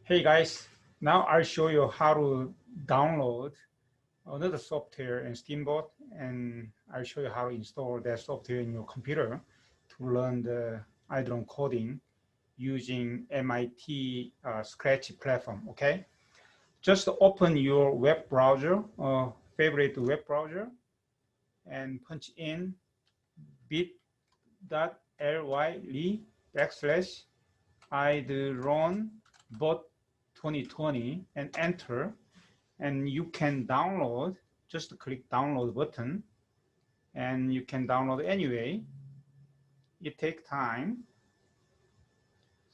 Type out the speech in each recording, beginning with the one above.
Hey guys, now I'll show you how to download another software in Steamboat, and I'll show you how to install that software in your computer to learn the iDrone coding using MIT Scratch platform, okay? Just open your web browser, favorite web browser, and punch in bit.ly/iDrone bot 2020 and enter, and you can download. Just click download button and you can download anyway. It takes time,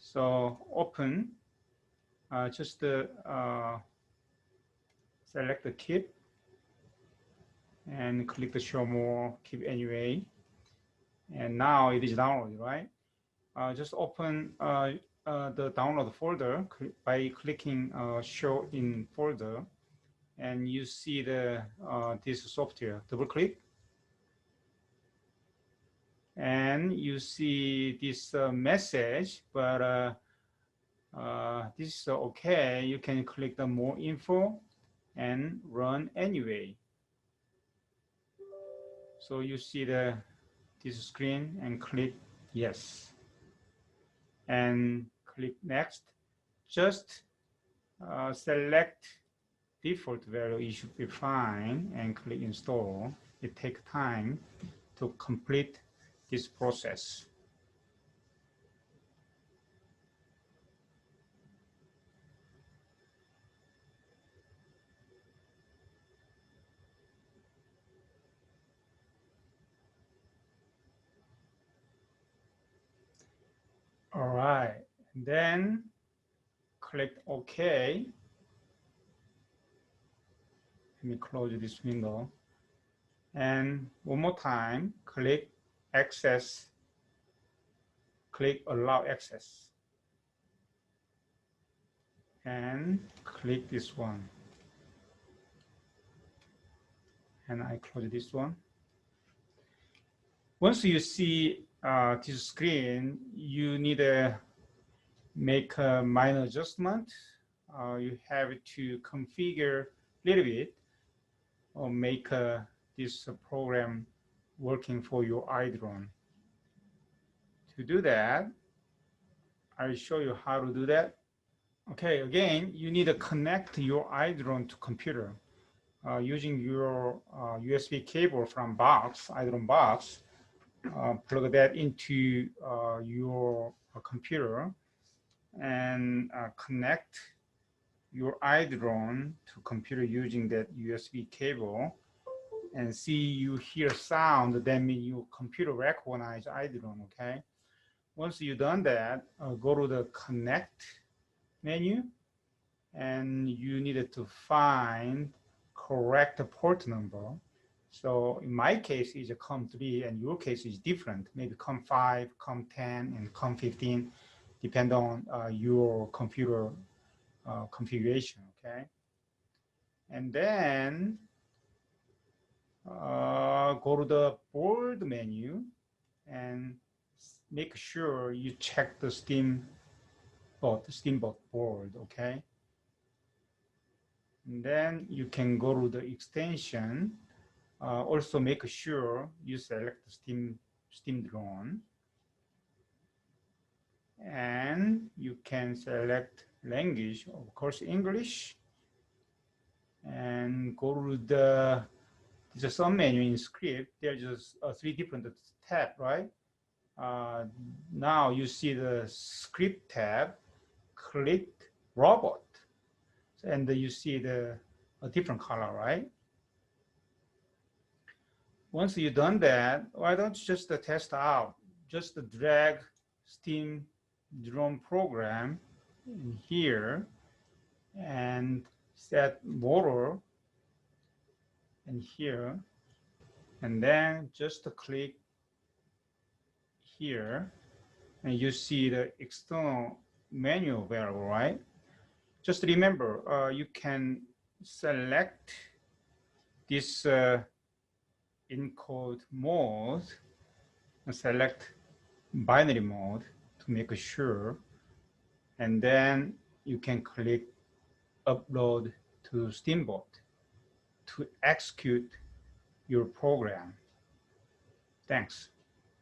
so open, just select the keep and click the show more, keep anyway, and now it is downloaded, right? Just open the download folder by clicking show in folder, and you see the this software. Double click and you see this message, but this is okay. You can click the more info and run anyway. So you see this screen and click yes and click next. Just select default value, it should be fine, and click install. It takes time to complete this process. All right, then click OK. Let me close this window. And one more time, click access, click allow access. And click this one. And I close this one. Once you see this screen, you need to make a minor adjustment. You have to configure a little bit or make this program working for your iDrone. To do that, I'll show you how to do that. Okay, again, you need to connect your iDrone to computer using your USB cable from box, iDrone box. Plug that into your computer and connect your iDrone to computer using that USB cable, and see you hear sound, that means your computer recognize iDrone, okay? Once you've done that, go to the connect menu, and you needed to find correct port number. So in my case, it's a COM3, and your case is different. Maybe COM5, COM10, and COM15, depend on your computer configuration, okay? And then go to the board menu and make sure you check the steamboat board, okay? And then you can go to the extension. Also make sure you select the Steam drone, and you can select language, of course English, and go to the sub menu in script. There's just 3 different tabs, right? Now you see the script tab, click robot, and you see a different color, right? Once you've done that, why don't you just test out? Just drag Steam drone program in here and set motor in here, and then just click here, and you see the external menu variable, right? Just remember, you can select this encode mode and select binary mode to make sure, and then you can click Upload to Steamboat to execute your program. Thanks.